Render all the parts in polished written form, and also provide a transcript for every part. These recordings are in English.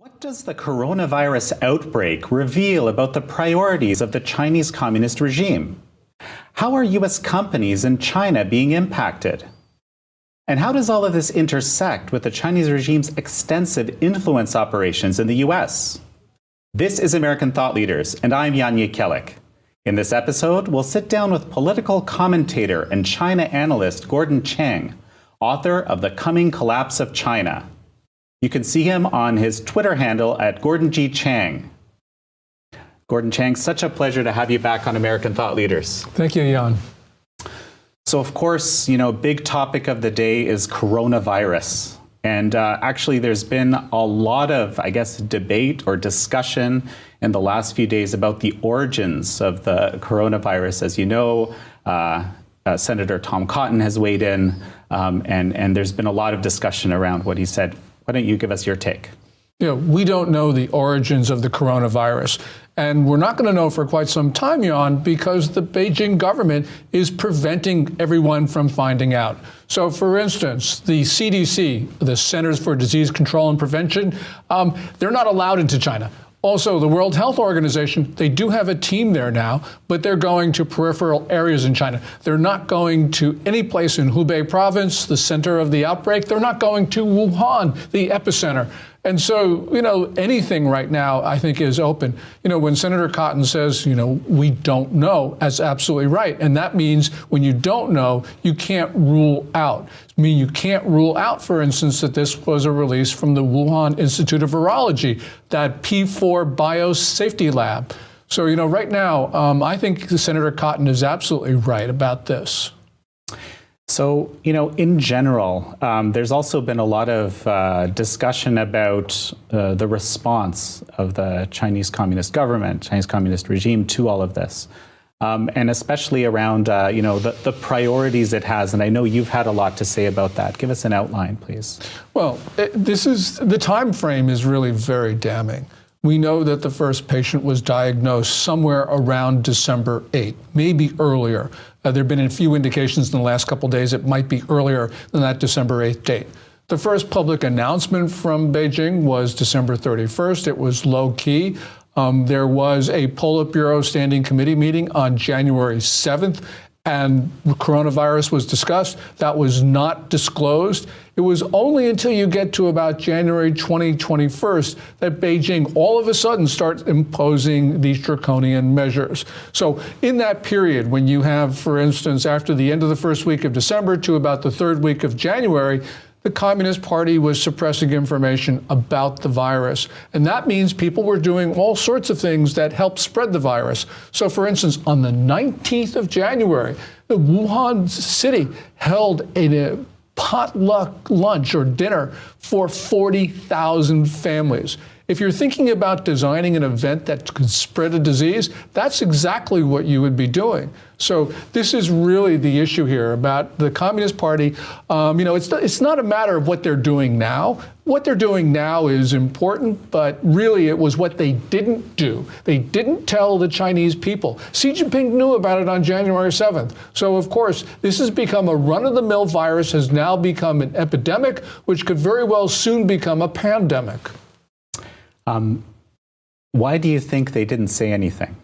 What does the coronavirus outbreak reveal about the priorities of the Chinese Communist regime? How are U.S. companies in China being impacted? And how does all of this intersect with the Chinese regime's extensive influence operations in the U.S.? This is American Thought Leaders, and I'm Jan Jekielek. In this episode, we'll sit down with political commentator and China analyst Gordon Chang, author of The Coming Collapse of China. You can see him on his Twitter handle at Gordon G. Chang. Gordon Chang, such a pleasure to have you back on American Thought Leaders. Thank you, Jan. So, of course, big topic of the day is coronavirus. And actually, there's been a lot of, debate or discussion in the last few days about the origins of the coronavirus. As you know, Senator Tom Cotton has weighed in, and there's been a lot of discussion around what he said. Why don't you give us your take? We don't know the origins of the coronavirus. And we're not going to know for quite some time, Jan, because the Beijing government is preventing everyone from finding out. So, for instance, the CDC, the Centers for Disease Control and Prevention, they're not allowed into China. Also, the World Health Organization, they do have a team there now, but they're going to peripheral areas in China. They're not going to any place in Hubei province, the center of the outbreak. They're not going to Wuhan, the epicenter. And so, anything right now, I think, is open. When Senator Cotton says, we don't know, that's absolutely right. And that means when you don't know, you can't rule out. You can't rule out, for instance, that this was a release from the Wuhan Institute of Virology, that P4 biosafety lab. So, right now, I think Senator Cotton is absolutely right about this. So, in general, there's also been a lot of discussion about the response of the Chinese Communist government, Chinese Communist regime to all of this, and especially around, the priorities it has. And I know you've had a lot to say about that. Give us an outline, please. Well, the time frame is really very damning. We know that the first patient was diagnosed somewhere around December 8th, maybe earlier. There have been a few indications in the last couple of days it might be earlier than that December 8th date. The first public announcement from Beijing was December 31st. It was low key. There was a Politburo Standing Committee meeting on January 7th, and coronavirus was discussed. That was not disclosed. It was only until you get to about January 2021 that Beijing all of a sudden starts imposing these draconian measures. So in that period, when you have, for instance, after the end of the first week of December to about the third week of January, the Communist Party was suppressing information about the virus. And that means people were doing all sorts of things that helped spread the virus. So, for instance, on the 19th of January, the Wuhan city held a potluck lunch or dinner for 40,000 families. If you're thinking about designing an event that could spread a disease, that's exactly what you would be doing. So this is really the issue here about the Communist Party. It's not a matter of what they're doing now. What they're doing now is important, but really it was what they didn't do. They didn't tell the Chinese people. Xi Jinping knew about it on January 7th. So, of course, this has become a run-of-the-mill virus, has now become an epidemic, which could very well soon become a pandemic. Why do you think they didn't say anything?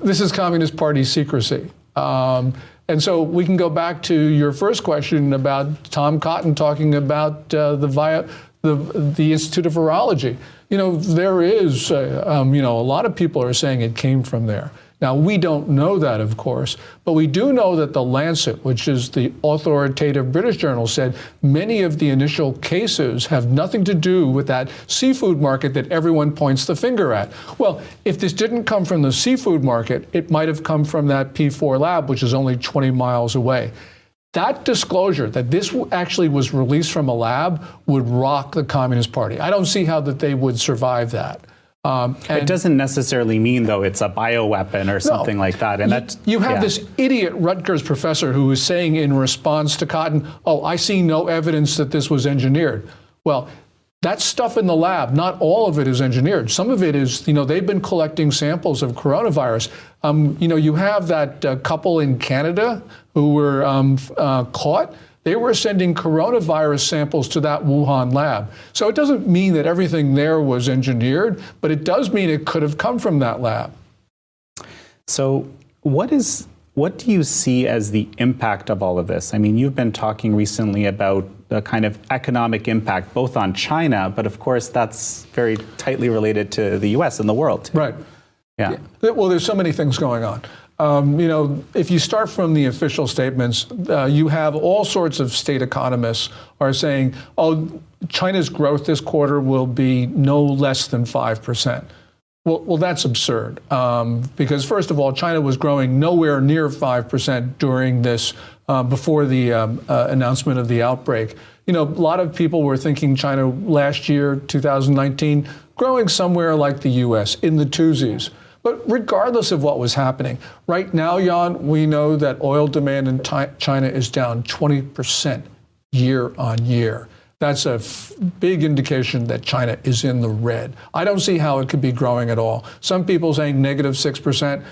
This is Communist Party secrecy. And so we can go back to your first question about Tom Cotton talking about the Institute of Virology. There is, a lot of people are saying it came from there. Now, we don't know that, of course, but we do know that The Lancet, which is the authoritative British journal, said many of the initial cases have nothing to do with that seafood market that everyone points the finger at. Well, if this didn't come from the seafood market, it might have come from that P4 lab, which is only 20 miles away. That disclosure that this actually was released from a lab would rock the Communist Party. I don't see how that they would survive that. It doesn't necessarily mean, though, it's a bioweapon or something like that. And you have this idiot Rutgers professor who is saying in response to Cotton, oh, I see no evidence that this was engineered. Well, that's stuff in the lab. Not all of it is engineered. Some of it is, they've been collecting samples of coronavirus. You have that couple in Canada who were caught. They were sending coronavirus samples to that Wuhan lab. So it doesn't mean that everything there was engineered, but it does mean it could have come from that lab. So what do you see as the impact of all of this? I mean, you've been talking recently about the kind of economic impact, both on China, but of course that's very tightly related to the US and the world too. Right. Yeah. Well, there's so many things going on. If you start from the official statements, you have all sorts of state economists are saying, oh, China's growth this quarter will be no less than 5%. Well, that's absurd, because first of all, China was growing nowhere near 5% during this, before the announcement of the outbreak. A lot of people were thinking China last year, 2019, growing somewhere like the US, in the twosies. But regardless of what was happening, right now, Jan, we know that oil demand in China is down 20% year on year. That's a big indication that China is in the red. I don't see how it could be growing at all. Some people saying negative 6%,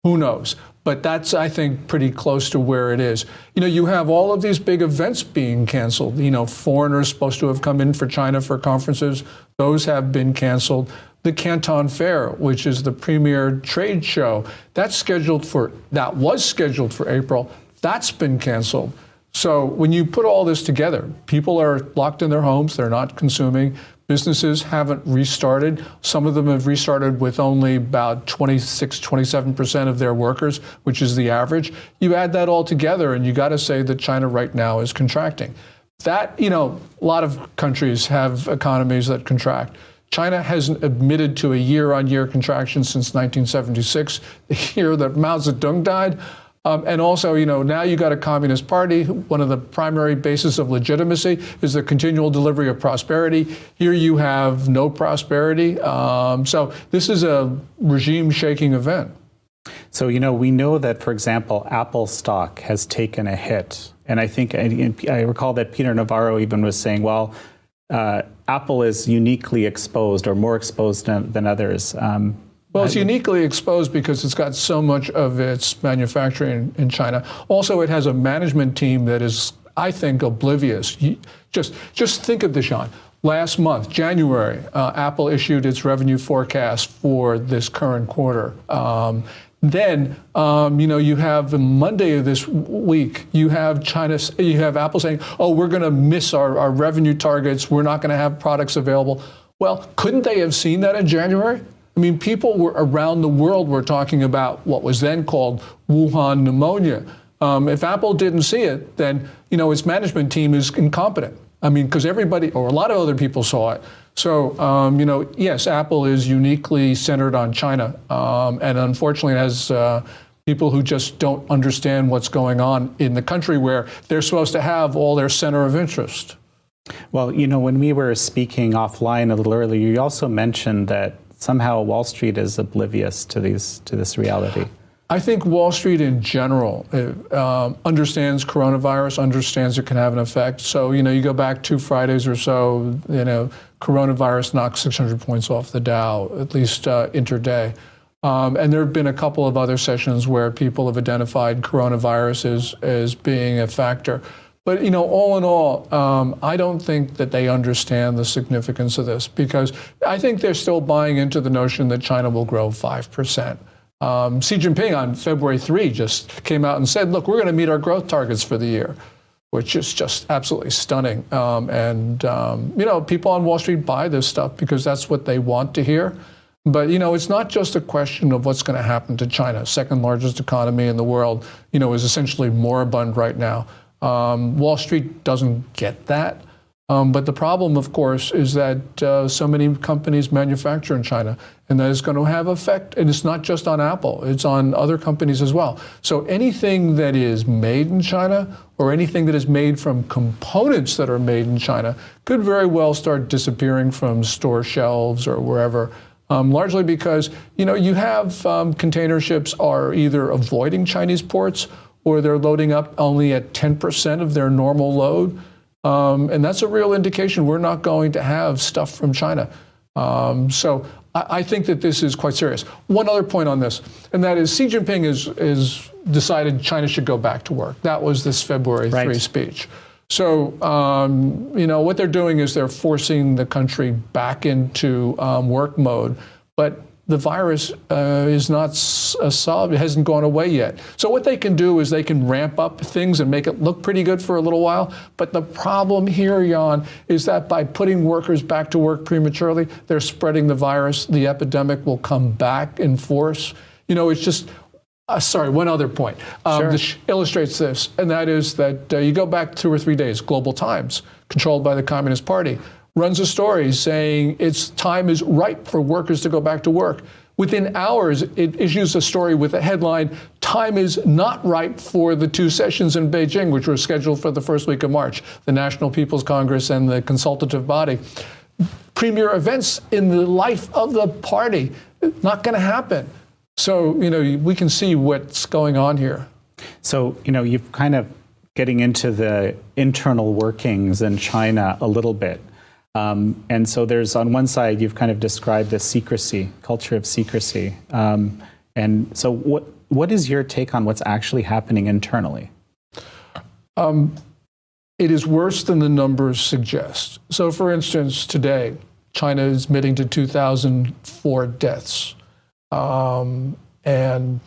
who knows? But that's, I think, pretty close to where it is. You have all of these big events being canceled. Foreigners supposed to have come in for China for conferences. Those have been canceled. The Canton Fair, which is the premier trade show, that was scheduled for April. That's been canceled. So when you put all this together, people are locked in their homes, they're not consuming, businesses haven't restarted. Some of them have restarted with only about 26, 27% of their workers, which is the average. You add that all together and you got to say that China right now is contracting. That, a lot of countries have economies that contract. China hasn't admitted to a year-on-year contraction since 1976, the year that Mao Zedong died. And also, now you got a communist party. One of the primary bases of legitimacy is the continual delivery of prosperity. Here you have no prosperity. So this is a regime-shaking event. So, we know that, for example, Apple stock has taken a hit. And I think I recall that Peter Navarro even was saying, well, Apple is uniquely exposed or more exposed than others. Well, it's uniquely exposed because it's got so much of its manufacturing in China. Also, it has a management team that is, I think, oblivious. Just think of this, Sean. Last month, January, Apple issued its revenue forecast for this current quarter. Then, you have Monday of this week, you have Apple saying, oh, we're going to miss our revenue targets. We're not going to have products available. Well, couldn't they have seen that in January? I mean, people around the world were talking about what was then called Wuhan pneumonia. If Apple didn't see it, then, its management team is incompetent. I mean, because everybody, or a lot of other people saw it. So, yes, Apple is uniquely centered on China. And unfortunately, it has people who just don't understand what's going on in the country where they're supposed to have all their center of interest. Well, when we were speaking offline a little earlier, you also mentioned that somehow Wall Street is oblivious to this reality. I think Wall Street in general understands coronavirus, understands it can have an effect. So, you go back 2 Fridays or so, coronavirus knocked 600 points off the Dow, at least intraday. And there have been a couple of other sessions where people have identified coronavirus as being a factor. But, all in all, I don't think that they understand the significance of this because I think they're still buying into the notion that China will grow 5%. Xi Jinping on February 3 just came out and said, look, we're going to meet our growth targets for the year, which is just absolutely stunning. People on Wall Street buy this stuff because that's what they want to hear. But, it's not just a question of what's going to happen to China. Second largest economy in the world, is essentially moribund right now. Wall Street doesn't get that. But the problem, of course, is that so many companies manufacture in China, and that is going to have effect. And it's not just on Apple, it's on other companies as well. So anything that is made in China or anything that is made from components that are made in China could very well start disappearing from store shelves or wherever. Largely because, you have container ships are either avoiding Chinese ports or they're loading up only at 10% of their normal load. And that's a real indication we're not going to have stuff from China. So I think that this is quite serious. One other point on this, and that is Xi Jinping is decided China should go back to work. That was this February 3 speech. So, what they're doing is they're forcing the country back into work mode, but the virus is not solved. It hasn't gone away yet. So what they can do is they can ramp up things and make it look pretty good for a little while. But the problem here, Jan, is that by putting workers back to work prematurely, they're spreading the virus. The epidemic will come back in force. It's just, sorry, one other point. Sure. This illustrates this, and that is that you go back 2 or 3 days, Global Times, controlled by the Communist Party, runs a story saying its time is ripe for workers to go back to work. Within hours, it issues a story with a headline, "Time is not ripe for the 2 sessions in Beijing," which were scheduled for the first week of March, the National People's Congress and the consultative body. Premier events in the life of the party, not going to happen. So, we can see what's going on here. So, you've kind of getting into the internal workings in China a little bit. And so there's, on one side, you've kind of described the secrecy, culture of secrecy. And so what is your take on what's actually happening internally? It is worse than the numbers suggest. So, for instance, today, China is admitting to 2,004 deaths. And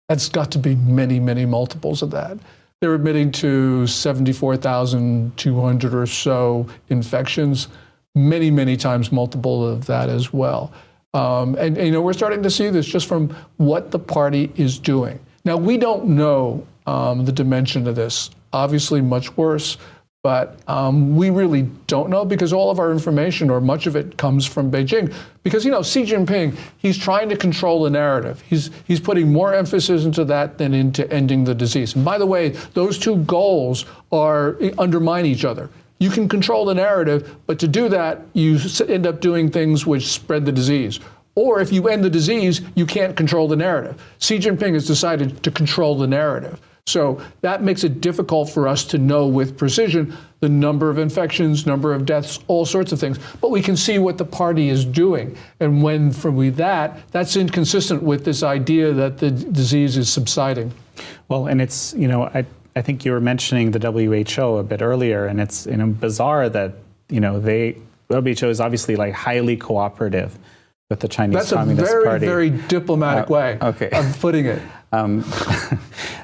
that's got to be many, many multiples of that. They're admitting to 74,200 or so infections, many, many times multiple of that as well. And we're starting to see this just from what the party is doing. Now, we don't know the dimension of this, obviously much worse, but we really don't know because all of our information, or much of it, comes from Beijing. Because, Xi Jinping, he's trying to control the narrative. He's putting more emphasis into that than into ending the disease. And by the way, those 2 goals undermine each other. You can control the narrative, but to do that, you end up doing things which spread the disease. Or if you end the disease, you can't control the narrative. Xi Jinping has decided to control the narrative. So that makes it difficult for us to know with precision the number of infections, number of deaths, all sorts of things. But we can see what the party is doing. And that's inconsistent with this idea that the disease is subsiding. Well, and it's, I think you were mentioning the WHO a bit earlier, and it's bizarre that, the WHO is obviously like highly cooperative with the Chinese Communist Party. That's a very, very diplomatic way of putting it.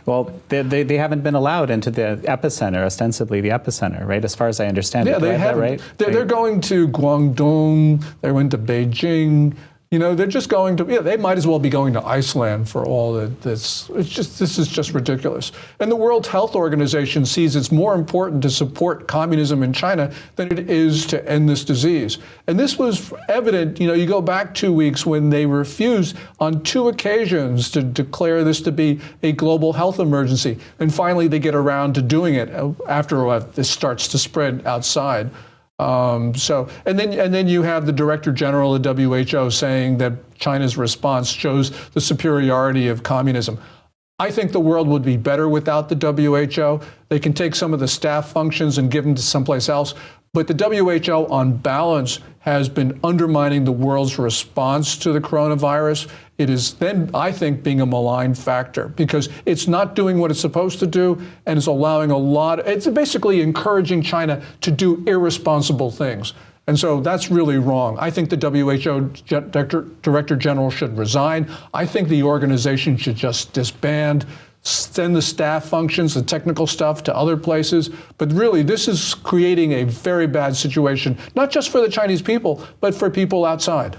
Well, they haven't been allowed into the epicenter, ostensibly the epicenter, right? As far as I understand it. They haven't. Right? They're going to Guangdong, they went to Beijing. They're just going to, they might as well be going to Iceland for all this. This is just ridiculous. And the World Health Organization sees it's more important to support communism in China than it is to end this disease. And this was evident, you go back 2 weeks when they refused on 2 occasions to declare this to be a global health emergency. And finally, they get around to doing it after this starts to spread outside. And then you have the Director General of WHO saying that China's response shows the superiority of communism. I think the world would be better without the WHO. They can take some of the staff functions and give them to someplace else. But the WHO, on balance, has been undermining the world's response to the coronavirus. It is then, I think, being a malign factor because it's not doing what it's supposed to do, and it's allowing it's basically encouraging China to do irresponsible things. And so that's really wrong. I think the WHO Director General should resign. I think the organization should just disband, send the staff functions, the technical stuff to other places. But really, this is creating a very bad situation, not just for the Chinese people, but for people outside.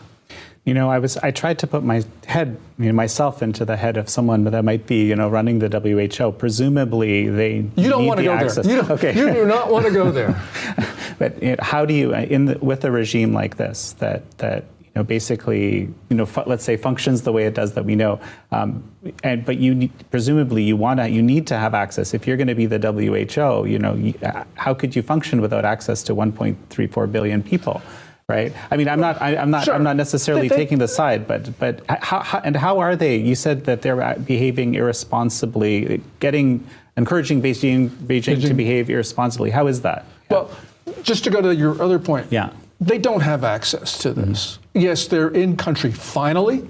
I tried to put myself into the head of someone that might be, running the WHO. Presumably, you don't want to go access. there. You do not want to go there. But how do you, with a regime like this, that basically, let's say functions the way it does that we know, but presumably you need to have access. If you're going to be the WHO, how could you function without access to 1.34 billion people? Right. I mean, I'm not necessarily taking the side, but how are they? You said that they're behaving irresponsibly, encouraging Beijing to behave irresponsibly. How is that? Well, just to go to your other point. Yeah. They don't have access to this. Mm-hmm. Yes, they're in country finally.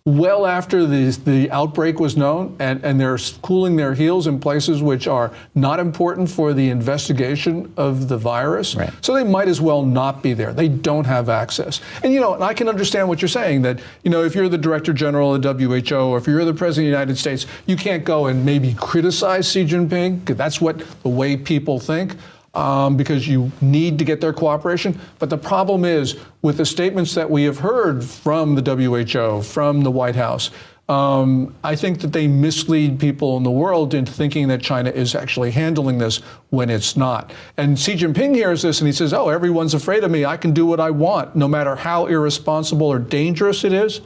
well after the outbreak was known, and they're cooling their heels in places which are not important for the investigation of the virus. Right. So they might as well not be there. They don't have access. And, and I can understand what you're saying, that, if you're the Director General of the WHO, or if you're the President of the United States, you can't go and maybe criticize Xi Jinping, because that's the way people think. Because you need to get their cooperation. But the problem is, with the statements that we have heard from the WHO, from the White House, I think that they mislead people in the world into thinking that China is actually handling this when it's not. And Xi Jinping hears this and he says, oh, everyone's afraid of me. I can do what I want, no matter how irresponsible or dangerous it is.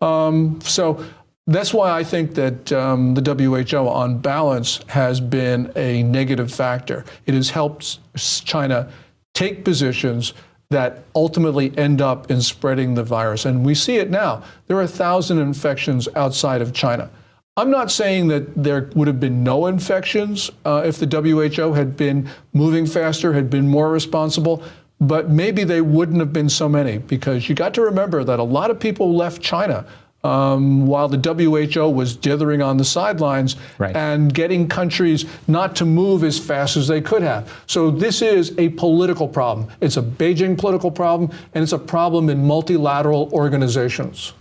So that's why I think that the WHO, on balance, has been a negative factor. It has helped China take positions that ultimately end up in spreading the virus. And we see it now. There are 1,000 infections outside of China. I'm not saying that there would have been no infections if the WHO had been moving faster, had been more responsible, but maybe they wouldn't have been so many, because you got to remember that a lot of people left China while the WHO was dithering on the sidelines, right, and getting countries not to move as fast as they could have. So this is a political problem. It's a Beijing political problem, and it's a problem in multilateral organizations.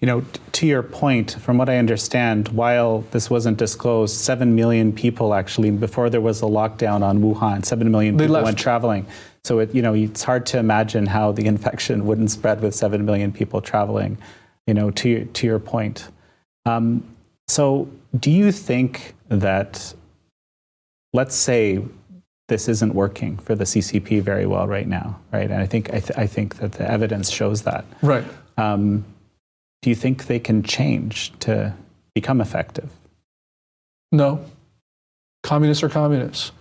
To your point, from what I understand, while this wasn't disclosed, 7 million people actually, before there was a lockdown on Wuhan, 7 million people went traveling. So it's hard to imagine how the infection wouldn't spread with 7 million people traveling. To your point. So do you think that, let's say this isn't working for the CCP very well right now, right? And I think that the evidence shows that. Right. Do you think they can change to become effective? No. Communists are communists.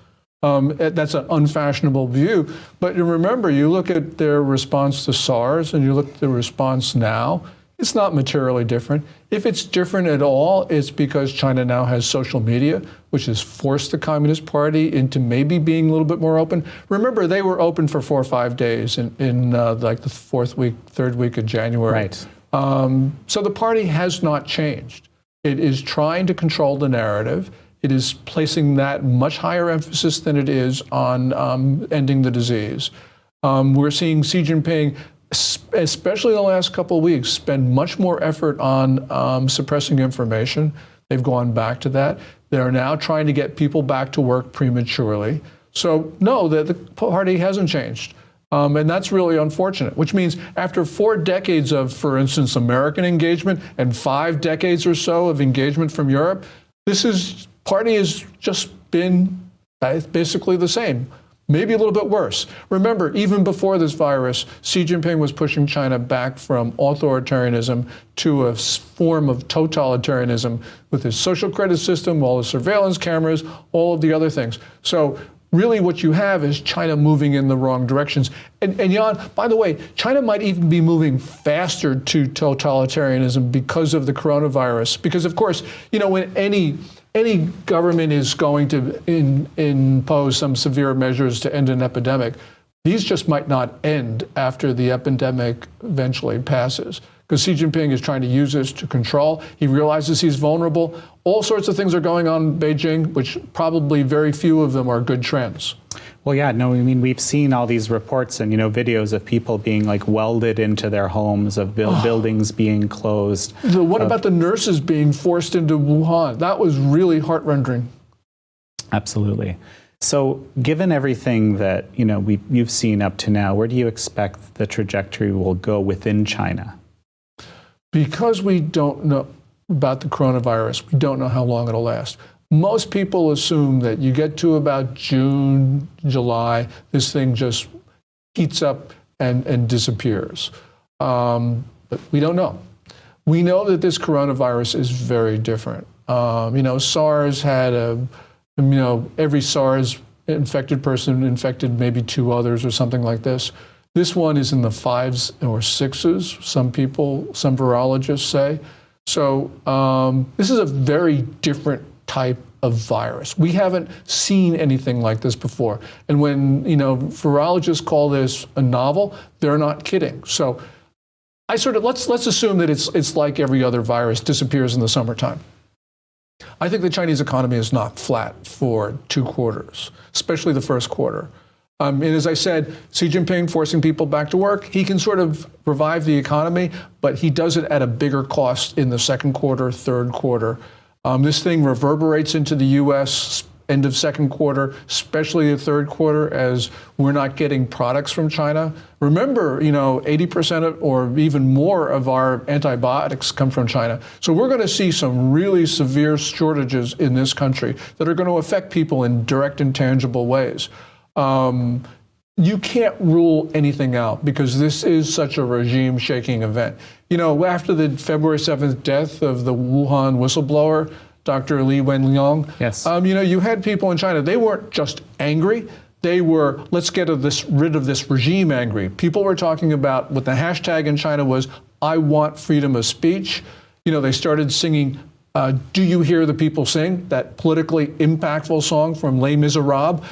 That's an unfashionable view. But remember, you look at their response to SARS and you look at the response now, it's not materially different. If it's different at all, it's because China now has social media, which has forced the Communist Party into maybe being a little bit more open. Remember, they were open for 4 or 5 days in like the third week of January. Right. So the party has not changed. It is trying to control the narrative. It is placing that much higher emphasis than it is on ending the disease. We're seeing Xi Jinping, especially in the last couple of weeks, spend much more effort on suppressing information. They've gone back to that. They're now trying to get people back to work prematurely. So no, the party hasn't changed. And that's really unfortunate, which means after 4 decades of, for instance, American engagement and 5 decades or so of engagement from Europe, party has just been basically the same. Maybe a little bit worse. Remember, even before this virus, Xi Jinping was pushing China back from authoritarianism to a form of totalitarianism with his social credit system, all the surveillance cameras, all of the other things. So really what you have is China moving in the wrong directions. And Jan, by the way, China might even be moving faster to totalitarianism because of the coronavirus. Because of course, when any government is going to impose some severe measures to end an epidemic, these just might not end after the epidemic eventually passes. Because Xi Jinping is trying to use this to control. He realizes he's vulnerable. All sorts of things are going on in Beijing, which probably very few of them are good trends. Well, yeah, no, I mean, we've seen all these reports and, videos of people being like welded into their homes, of buildings being closed. What about the nurses being forced into Wuhan? That was really heart-rending. Absolutely. So given everything that, you've seen up to now, where do you expect the trajectory will go within China? Because we don't know about the coronavirus, we don't know how long it'll last. Most people assume that you get to about June, July, this thing just heats up and disappears. But we don't know. We know that this coronavirus is very different. SARS had every SARS infected person infected maybe 2 others or something like this. This one is in the 5s or 6s, some virologists say. So this is a very different type of virus. We haven't seen anything like this before. And when virologists call this a novel, they're not kidding. So let's assume that it's like every other virus, disappears in the summertime. I think the Chinese economy is not flat for 2 quarters, especially the first quarter. And as I said, Xi Jinping forcing people back to work, he can sort of revive the economy, but he does it at a bigger cost in the second quarter, third quarter. This thing reverberates into the U.S. end of second quarter, especially the third quarter, as we're not getting products from China. Remember, 80% or even more of our antibiotics come from China. So we're going to see some really severe shortages in this country that are going to affect people in direct and tangible ways. You can't rule anything out because this is such a regime-shaking event. After the February 7th death of the Wuhan whistleblower, Dr. Li Wenliang, yes. You had people in China, they weren't just angry, they were, let's get rid of this regime angry. People were talking about what the hashtag in China was, I want freedom of speech. They started singing, Do You Hear the People Sing? That politically impactful song from Les Miserables.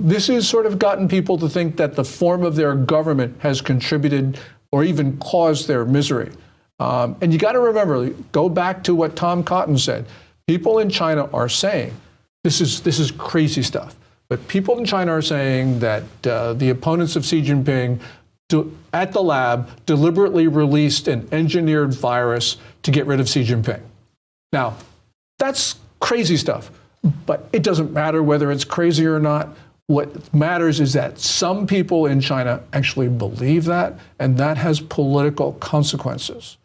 This has sort of gotten people to think that the form of their government has contributed or even caused their misery. And you got to remember, go back to what Tom Cotton said. People in China are saying, this is crazy stuff, but people in China are saying that the opponents of Xi Jinping at the lab deliberately released an engineered virus to get rid of Xi Jinping. Now, that's crazy stuff. But it doesn't matter whether it's crazy or not. What matters is that some people in China actually believe that, and that has political consequences.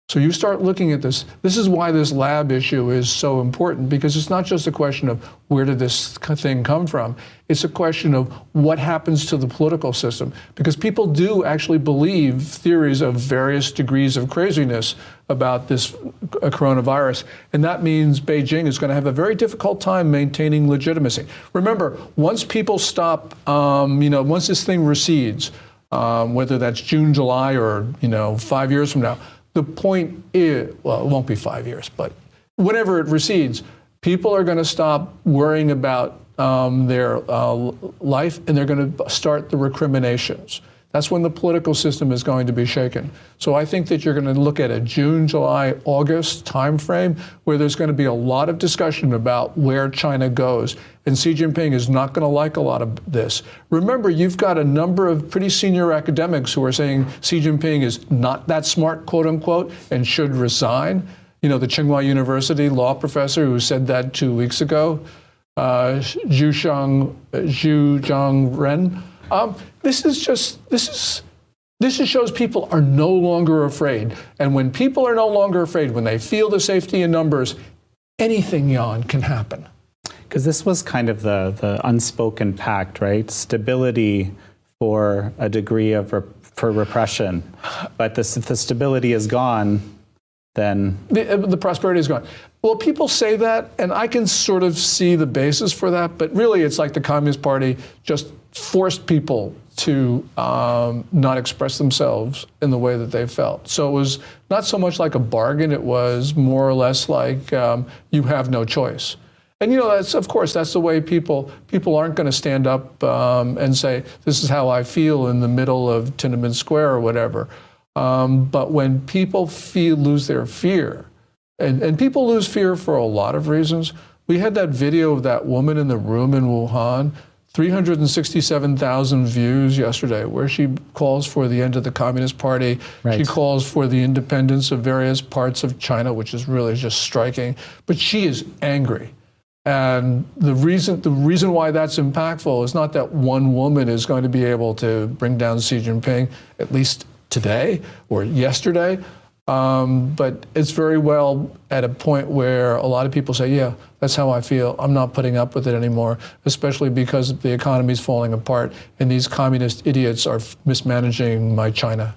So you start looking at this. This is why this lab issue is so important, because it's not just a question of where did this thing come from. It's a question of what happens to the political system, because people do actually believe theories of various degrees of craziness about this coronavirus. And that means Beijing is going to have a very difficult time maintaining legitimacy. Remember, once people stop, once this thing recedes, whether that's June, July, or 5 years from now, the point is, well, it won't be 5 years, but whenever it recedes, people are going to stop worrying about their life, and they're going to start the recriminations. That's when the political system is going to be shaken. So I think that you're going to look at a June, July, August timeframe where there's going to be a lot of discussion about where China goes. And Xi Jinping is not going to like a lot of this. Remember, you've got a number of pretty senior academics who are saying Xi Jinping is not that smart, quote unquote, and should resign. The Tsinghua University law professor who said that 2 weeks ago, Zhu Zhangren. This shows people are no longer afraid. And when people are no longer afraid, when they feel the safety in numbers, anything, Jan, can happen. Because this was kind of the unspoken pact, right? Stability for a degree of for repression. But if the stability is gone, then the prosperity is gone. Well, people say that, and I can sort of see the basis for that, but really it's like the Communist Party just forced people to not express themselves in the way that they felt. So it was not so much like a bargain, it was more or less like you have no choice. And that's, of course, that's the way people aren't going to stand up and say, this is how I feel in the middle of Tiananmen Square or whatever. But when people lose their fear, and people lose fear for a lot of reasons. We had that video of that woman in the room in Wuhan, 367,000 views yesterday, where she calls for the end of the Communist Party. Right. She calls for the independence of various parts of China, which is really just striking. But she is angry. And the reason why that's impactful is not that one woman is going to be able to bring down Xi Jinping, at least today or yesterday. But it's very well at a point where a lot of people say, yeah, that's how I feel. I'm not putting up with it anymore, especially because the economy is falling apart and these communist idiots are mismanaging my China.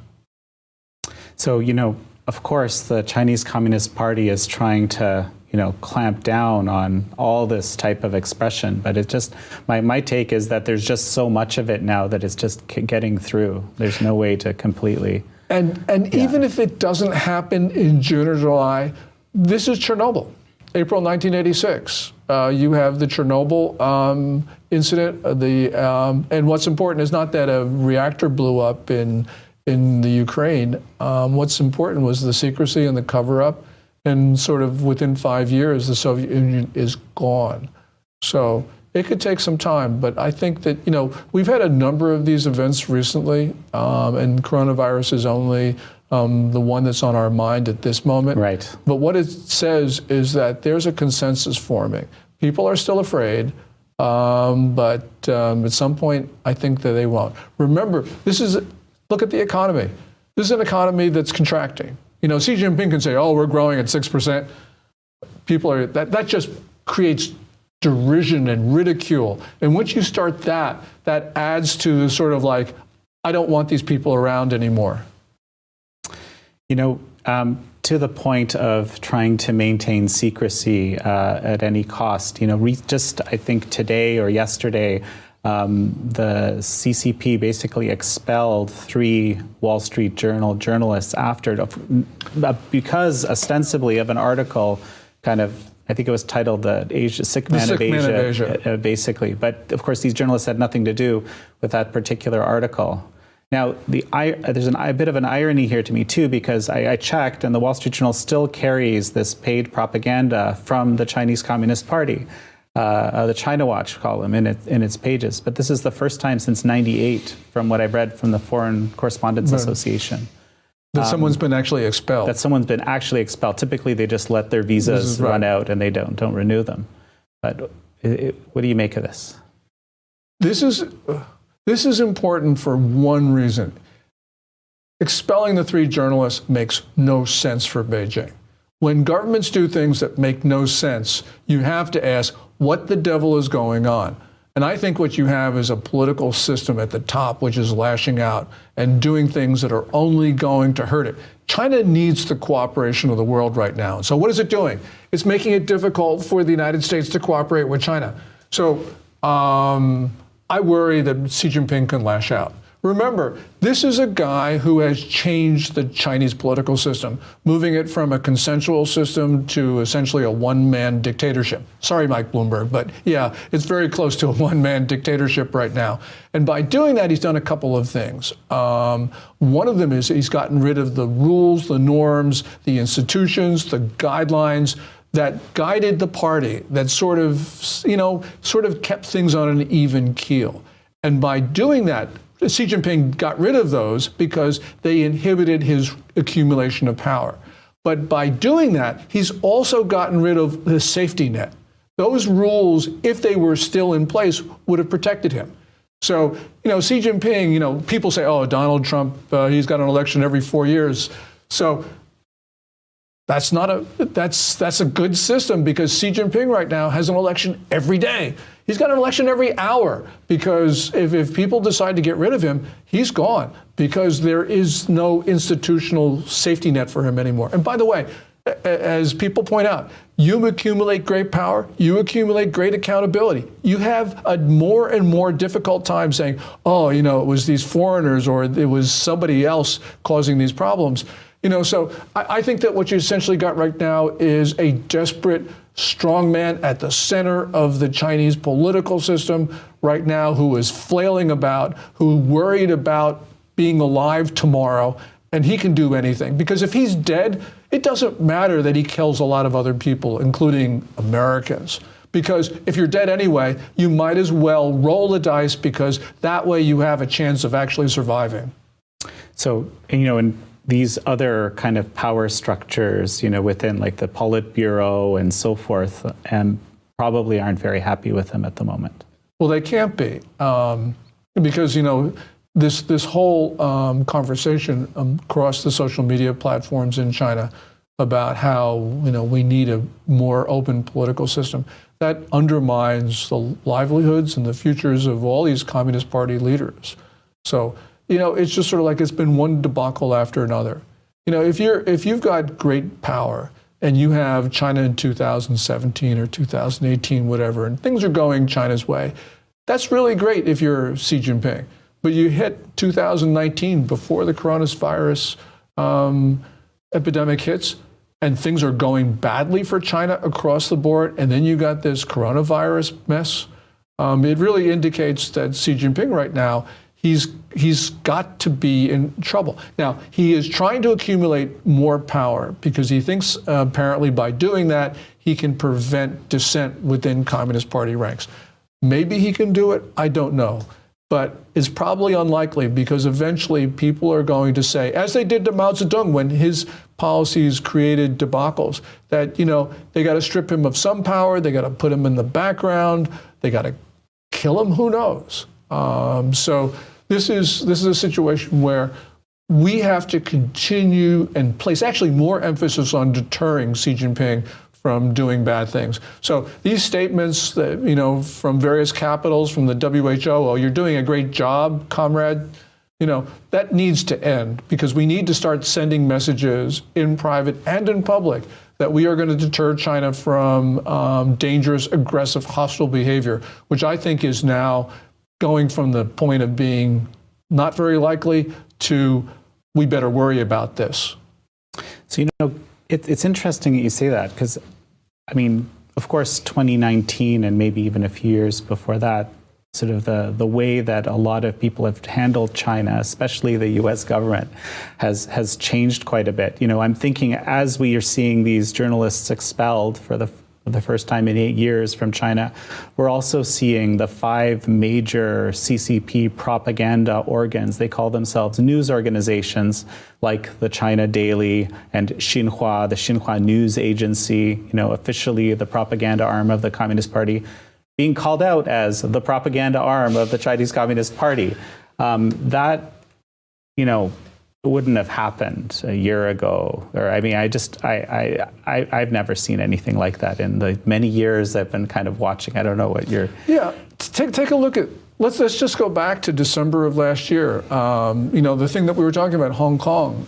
So, of course, the Chinese Communist Party is trying to, clamp down on all this type of expression. But it just, my take is that there's just so much of it now that it's just getting through. There's no way to completely... And even if it doesn't happen in June or July, this is Chernobyl, April 1986. You have the Chernobyl incident. And what's important is not that a reactor blew up in in the Ukraine, what's important was the secrecy and the cover-up, and sort of within 5 years, the Soviet Union is gone. So it could take some time, but I think that, we've had a number of these events recently, and coronavirus is only the one that's on our mind at this moment. Right. But what it says is that there's a consensus forming. People are still afraid, but at some point, I think that they won't. Remember, look at the economy. This is an economy that's contracting. Xi Jinping can say, oh, we're growing at 6%. That just creates derision and ridicule. And once you start that adds to the sort of like, I don't want these people around anymore. To the point of trying to maintain secrecy at any cost, just I think today or yesterday, the CCP basically expelled 3 Wall Street Journal journalists because ostensibly of an article I think it was titled The Sick Man of Asia, basically. But of course, these journalists had nothing to do with that particular article. Now, there's a bit of an irony here to me, too, because I checked, and the Wall Street Journal still carries this paid propaganda from the Chinese Communist Party, the China Watch column in its pages. But this is the first time since '98, from what I've read from the Foreign Correspondents Association. That someone's been actually expelled. That someone's been actually expelled. Typically, they just let their visas run out and they don't renew them. But what do you make of this? This is important for one reason. Expelling the 3 journalists makes no sense for Beijing. When governments do things that make no sense, you have to ask what the devil is going on. And I think what you have is a political system at the top which is lashing out and doing things that are only going to hurt it. China needs the cooperation of the world right now. So what is it doing? It's making it difficult for the United States to cooperate with China. So I worry that Xi Jinping can lash out. Remember, this is a guy who has changed the Chinese political system, moving it from a consensual system to essentially a one-man dictatorship. Sorry, Mike Bloomberg, but yeah, it's very close to a one-man dictatorship right now. And by doing that, he's done a couple of things. One of them is he's gotten rid of the rules, the norms, the institutions, the guidelines that guided the party, that sort of kept things on an even keel. And by doing that, Xi Jinping got rid of those because they inhibited his accumulation of power. But by doing that, he's also gotten rid of the safety net. Those rules, if they were still in place, would have protected him. So, Xi Jinping, people say, oh, Donald Trump, he's got an election every 4 years. So that's a good system because Xi Jinping right now has an election every day. He's got an election every hour because if people decide to get rid of him, he's gone because there is no institutional safety net for him anymore. And by the way, as people point out, you accumulate great power, you accumulate great accountability. You have a more and more difficult time saying, oh, it was these foreigners or it was somebody else causing these problems. So I think that what you essentially got right now is a desperate strongman at the center of the Chinese political system right now who is flailing about, who worried about being alive tomorrow, and he can do anything. Because if he's dead, it doesn't matter that he kills a lot of other people, including Americans. Because if you're dead anyway, you might as well roll the dice because that way you have a chance of actually surviving. So, in these other kind of power structures, within like the Politburo and so forth, and probably aren't very happy with him at the moment. Well, they can't be, because this whole conversation across the social media platforms in China about how we need a more open political system that undermines the livelihoods and the futures of all these Communist Party leaders. So. It's just sort of like it's been one debacle after another. If you've got great power and you have China in 2017 or 2018, whatever, and things are going China's way, that's really great if you're Xi Jinping. But you hit 2019 before the coronavirus epidemic hits, and things are going badly for China across the board, and then you got this coronavirus mess. It really indicates that Xi Jinping right now, he's got to be in trouble. Now, he is trying to accumulate more power because he thinks apparently by doing that, he can prevent dissent within Communist Party ranks. Maybe he can do it, I don't know. But it's probably unlikely because eventually people are going to say, as they did to Mao Zedong when his policies created debacles, that, you know, they got to strip him of some power, they got to put him in the background, they got to kill him, who knows? So this is a situation where we have to continue and place actually more emphasis on deterring Xi Jinping from doing bad things. So these statements that, you know, from various capitals, from the WHO, oh, you're doing a great job, comrade, you know, that needs to end because we need to start sending messages in private and in public that we are going to deter China from dangerous, aggressive, hostile behavior, which I think is now going from the point of being not very likely to we better worry about this. So, you know, it's interesting that you say that because, I mean, of course, 2019 and maybe even a few years before that, sort of the way that a lot of people have handled China, especially the U.S. government, has changed quite a bit. You know, I'm thinking as we are seeing these journalists expelled for the first time in 8 years from China, we're also seeing the 5 major CCP propaganda organs. They call themselves news organizations like the China Daily and Xinhua, the Xinhua News Agency, you know, officially the propaganda arm of the Communist Party, being called out as the propaganda arm of the Chinese Communist Party. That, you know, wouldn't have happened a year ago. Or I mean, I've never seen anything like that in the many years I've been kind of watching. I don't know what you're. Yeah, take a look at. Let's just go back to December of last year. You know, the thing that we were talking about, Hong Kong,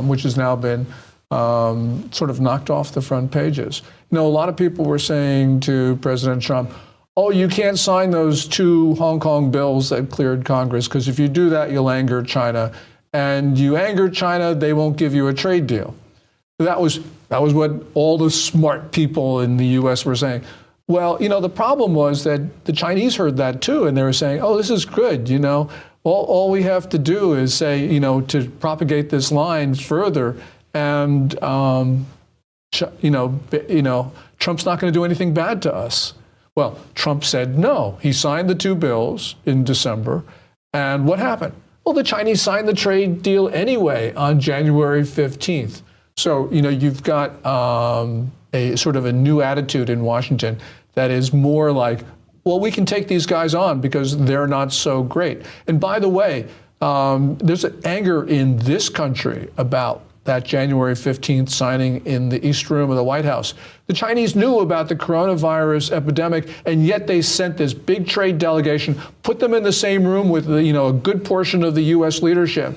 which has now been sort of knocked off the front pages. You know, a lot of people were saying to President Trump, oh, you can't sign those 2 Hong Kong bills that cleared Congress, because if you do that, you'll anger China. And you anger China, they won't give you a trade deal. That was what all the smart people in the U.S. were saying. Well, you know, the problem was that the Chinese heard that too, and they were saying, oh, this is good, you know. All we have to do is say, you know, to propagate this line further, and, you know, Trump's not going to do anything bad to us. Well, Trump said no. He signed the 2 bills in December, and what happened? Well, the Chinese signed the trade deal anyway on January 15th. So, you know, you've got a sort of a new attitude in Washington that is more like, well, we can take these guys on because they're not so great. And by the way, there's an anger in this country about that January 15th signing in the East Room of the White House. The Chinese knew about the coronavirus epidemic, and yet they sent this big trade delegation, put them in the same room with, you know, a good portion of the U.S. leadership,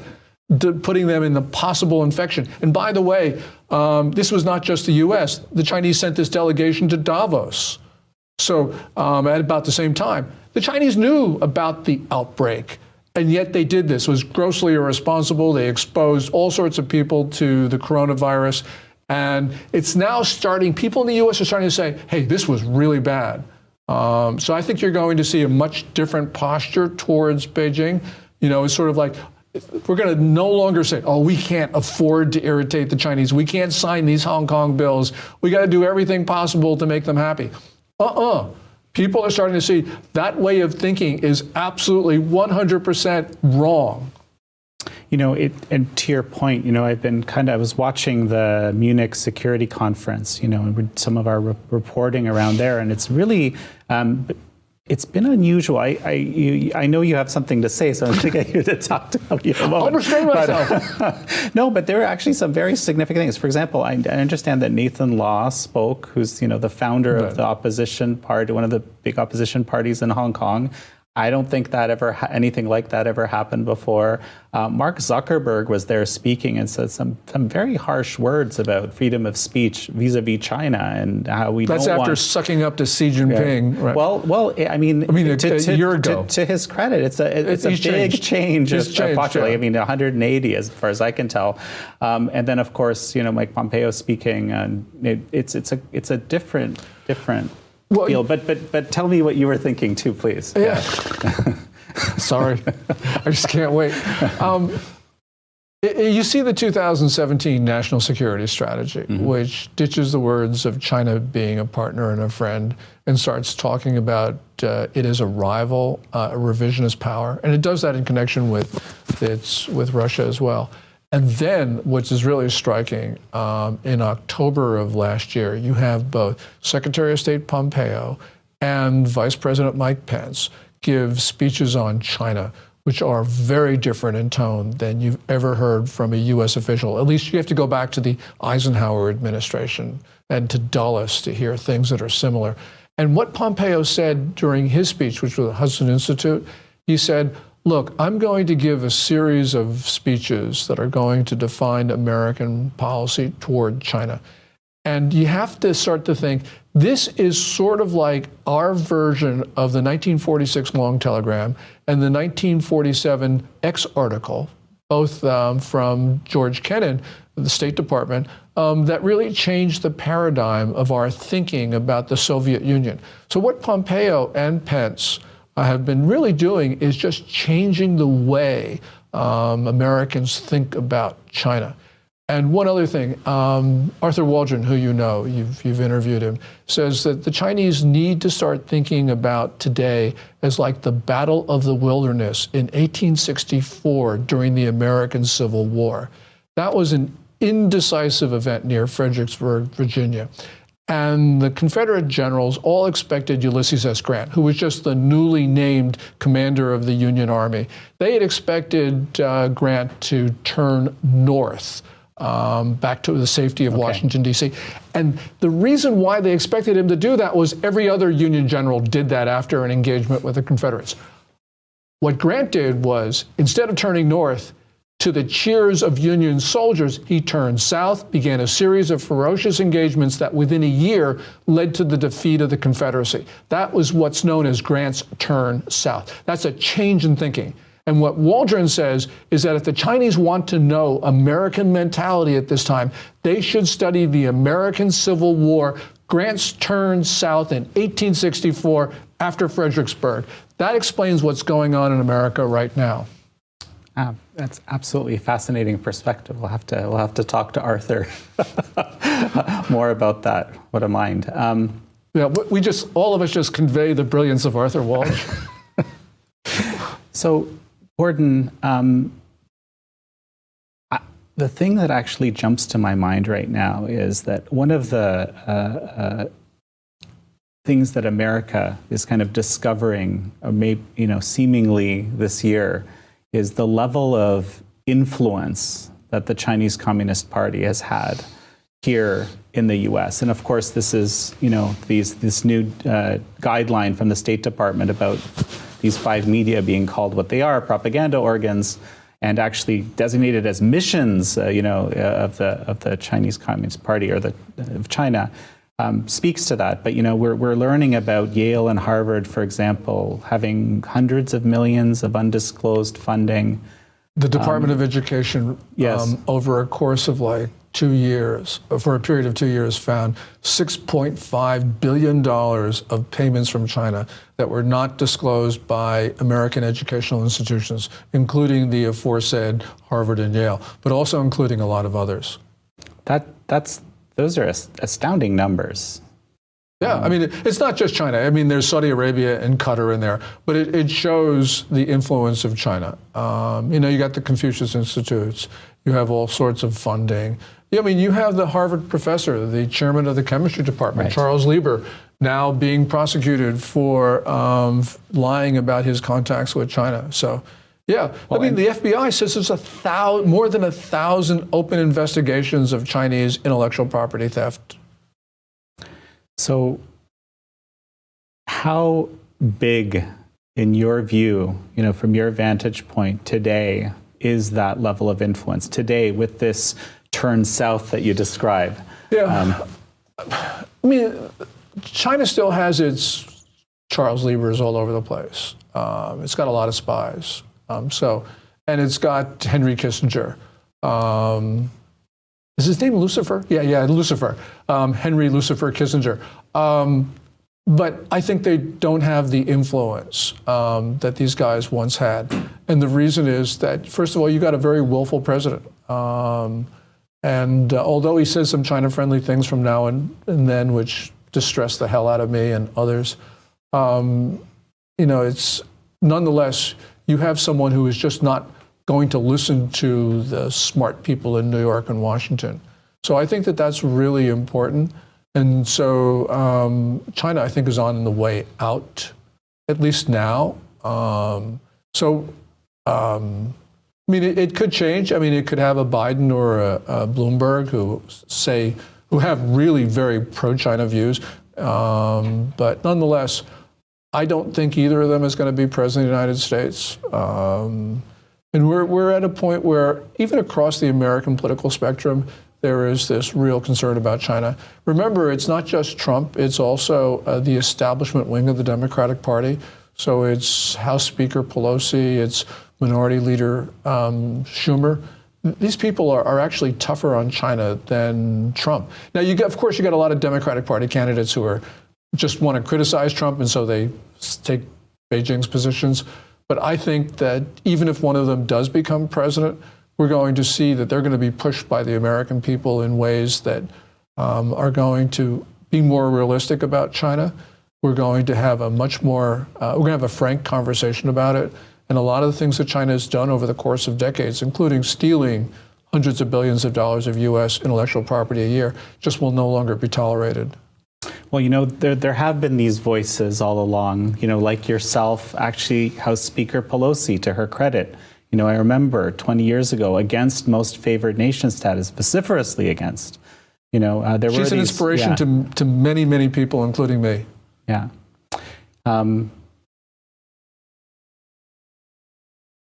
putting them in the possible infection. And by the way, this was not just the U.S. The Chinese sent this delegation to Davos. So at about the same time, the Chinese knew about the outbreak. And yet they did this. It was grossly irresponsible. They exposed all sorts of people to the coronavirus. And it's now starting, people in the U.S. are starting to say, hey, this was really bad. So I think you're going to see a much different posture towards Beijing. You know, it's sort of like, we're going to no longer say, oh, we can't afford to irritate the Chinese. We can't sign these Hong Kong bills. We got to do everything possible to make them happy. People are starting to see that way of thinking is absolutely 100% wrong. You know, and to your point, you know, I was watching the Munich Security Conference, you know, and some of our reporting around there, and it's really, it's been unusual. I know you have something to say, so I'm going to get you to talk to you in a moment. I'll restrain myself. No, but there are actually some very significant things. For example, I understand that Nathan Law spoke, who's, you know, the founder of the opposition party, one of the big opposition parties in Hong Kong. I don't think that anything like that ever happened before. Mark Zuckerberg was there speaking and said some very harsh words about freedom of speech vis-a-vis China and how we That's don't after sucking up to Xi Jinping. Yeah. Right. Well, I mean a year ago. To his credit, it's a big change of popularity. I mean, 180 as far as I can tell. And then, of course, you know, Mike Pompeo speaking, and it's a different field. But tell me what you were thinking too, please. Yeah. Sorry, I just can't wait. You see the 2017 National Security Strategy, which ditches the words of China being a partner and a friend and starts talking about it as a rival, a revisionist power. And it does that in connection with Russia as well. And then what is really striking, in October of last year, you have both Secretary of State Pompeo and Vice President Mike Pence give speeches on China, which are very different in tone than you've ever heard from a U.S. official. At least you have to go back to the Eisenhower administration and to Dulles to hear things that are similar. And what Pompeo said during his speech, which was at the Hudson Institute, he said, look, I'm going to give a series of speeches that are going to define American policy toward China. And you have to start to think, this is sort of like our version of the 1946 long telegram and the 1947 X article, both from George Kennan, the State Department, that really changed the paradigm of our thinking about the Soviet Union. So what Pompeo and Pence have been really doing is just changing the way Americans think about China. And one other thing, Arthur Waldron, who you know, you've interviewed him, says that the Chinese need to start thinking about today as like the Battle of the Wilderness in 1864 during the American Civil War. That was an indecisive event near Fredericksburg, Virginia. And the Confederate generals all expected Ulysses S. Grant, who was just the newly named commander of the Union Army. They had expected Grant to turn north, back to the safety of Washington, D.C. And the reason why they expected him to do that was every other Union general did that after an engagement with the Confederates. What Grant did was, instead of turning north, to the cheers of Union soldiers, he turned south, began a series of ferocious engagements that within a year led to the defeat of the Confederacy. That was what's known as Grant's turn south. That's a change in thinking. And what Waldron says is that if the Chinese want to know American mentality at this time, they should study the American Civil War, Grant's turn south in 1864 after Fredericksburg. That explains what's going on in America right now. That's absolutely fascinating perspective. We'll have to talk to Arthur more about that. What a mind. Yeah, all of us just convey the brilliance of Arthur Walsh. So, Gordon, the thing that actually jumps to my mind right now is that one of the things that America is kind of discovering, seemingly this year, is the level of influence that the Chinese Communist Party has had here in the U.S. And of course, this is, this new guideline from the State Department about these 5 media being called what they are, propaganda organs, and actually designated as missions, of the Chinese Communist Party or of China, speaks to that. But we're learning about Yale and Harvard, for example, having hundreds of millions of undisclosed funding. The Department of Education, yes. Over a course of like 2 years, for a period of 2 years, found $6.5 billion of payments from China that were not disclosed by American educational institutions, including the aforesaid Harvard and Yale, but also including a lot of others. Those are astounding numbers. Yeah, I mean, it's not just China. I mean, there's Saudi Arabia and Qatar in there, but it shows the influence of China. You got the Confucius Institutes. You have all sorts of funding. I mean, you have the Harvard professor, the chairman of the chemistry department, right. Charles Lieber, now being prosecuted for lying about his contacts with China. So, yeah, well, I mean, the FBI says there's more than 1,000 open investigations of Chinese intellectual property theft. So how big, in your view, from your vantage point today, is that level of influence today with this turn south that you describe? Yeah, I mean, China still has its Charles Liebers all over the place. It's got a lot of spies. And it's got Henry Kissinger. Is his name Lucifer? Yeah, Lucifer. Henry Lucifer Kissinger. But I think they don't have the influence that these guys once had. And the reason is that, first of all, you got a very willful president. And although he says some China-friendly things from now and then, which distress the hell out of me and others, it's nonetheless, you have someone who is just not going to listen to the smart people in New York and Washington. So I think that that's really important. And so China, I think, is on the way out, at least now. It could change. I mean, it could have a Biden or a Bloomberg who have really very pro-China views. But nonetheless, I don't think either of them is going to be president of the United States. And we're at a point where even across the American political spectrum, there is this real concern about China. Remember, it's not just Trump, it's also the establishment wing of the Democratic Party. So it's House Speaker Pelosi, it's Minority Leader Schumer. These people are actually tougher on China than Trump. Now, of course, you got a lot of Democratic Party candidates who just want to criticize Trump, and so they take Beijing's positions. But I think that even if one of them does become president, we're going to see that they're going to be pushed by the American people in ways that are going to be more realistic about China. We're going to have a we're going to have a frank conversation about it. And a lot of the things that China has done over the course of decades, including stealing hundreds of billions of dollars of U.S. intellectual property a year, just will no longer be tolerated. Well, there have been these voices all along, like yourself, actually House Speaker Pelosi, to her credit. I remember 20 years ago, against most favored nation status, vociferously against. She's an inspiration to many, many people, including me. Yeah.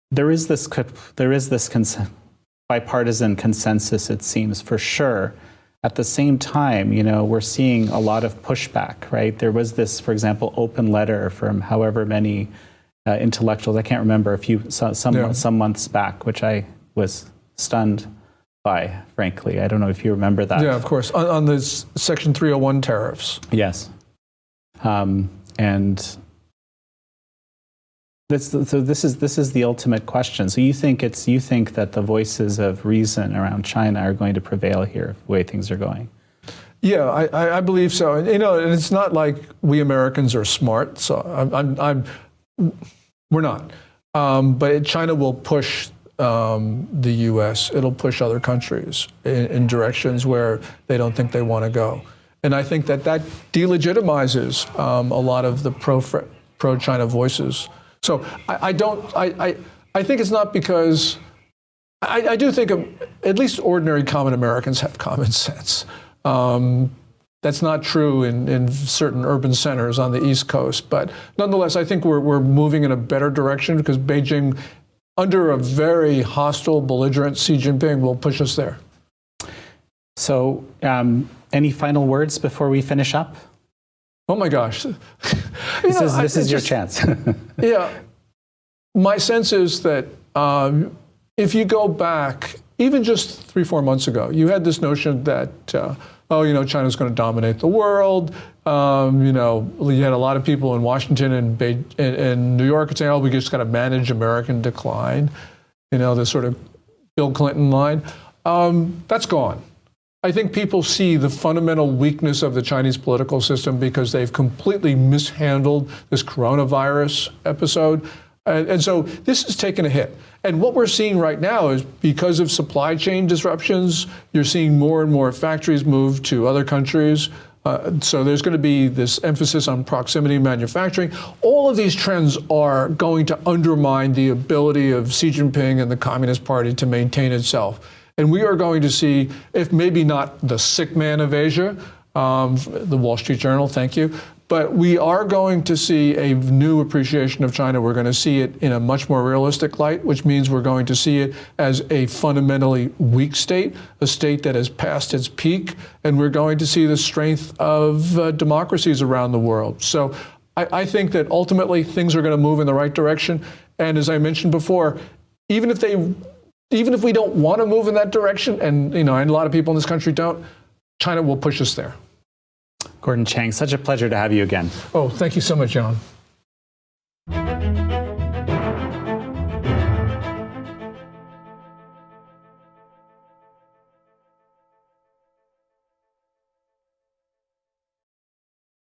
There is this bipartisan consensus, it seems, for sure. At the same time, we're seeing a lot of pushback, right? There was this, for example, open letter from however many intellectuals, I can't remember, some months back, which I was stunned by, frankly. I don't know if you remember that. Yeah, of course, on the Section 301 tariffs. Yes. And this is the ultimate question. So you think that the voices of reason around China are going to prevail here, the way things are going? Yeah, I believe so. And and it's not like we Americans are smart. So we're not. But China will push the U.S. It'll push other countries in directions where they don't think they want to go. And I think that delegitimizes a lot of the pro-China voices. So I think it's not because I do think at least ordinary common Americans have common sense. That's not true in certain urban centers on the East Coast. But nonetheless, I think we're moving in a better direction because Beijing, under a very hostile, belligerent Xi Jinping, will push us there. So any final words before we finish up? Oh my gosh. This is your chance. Yeah. My sense is that if you go back, even just 3-4 months ago, you had this notion that, China's going to dominate the world. You had a lot of people in Washington and New York saying, we just got to manage American decline. The sort of Bill Clinton line. That's gone. I think people see the fundamental weakness of the Chinese political system because they've completely mishandled this coronavirus episode. And so this has taken a hit. And what we're seeing right now is because of supply chain disruptions, you're seeing more and more factories move to other countries. So there's going to be this emphasis on proximity manufacturing. All of these trends are going to undermine the ability of Xi Jinping and the Communist Party to maintain itself. And we are going to see, if maybe not the sick man of Asia, the Wall Street Journal, thank you, but we are going to see a new appreciation of China. We're going to see it in a much more realistic light, which means we're going to see it as a fundamentally weak state, a state that has passed its peak, and we're going to see the strength of democracies around the world. So I think that ultimately things are going to move in the right direction. And as I mentioned before, even if we don't want to move in that direction, and a lot of people in this country don't, China will push us there. Gordon Chang, such a pleasure to have you again. Oh, thank you so much, John.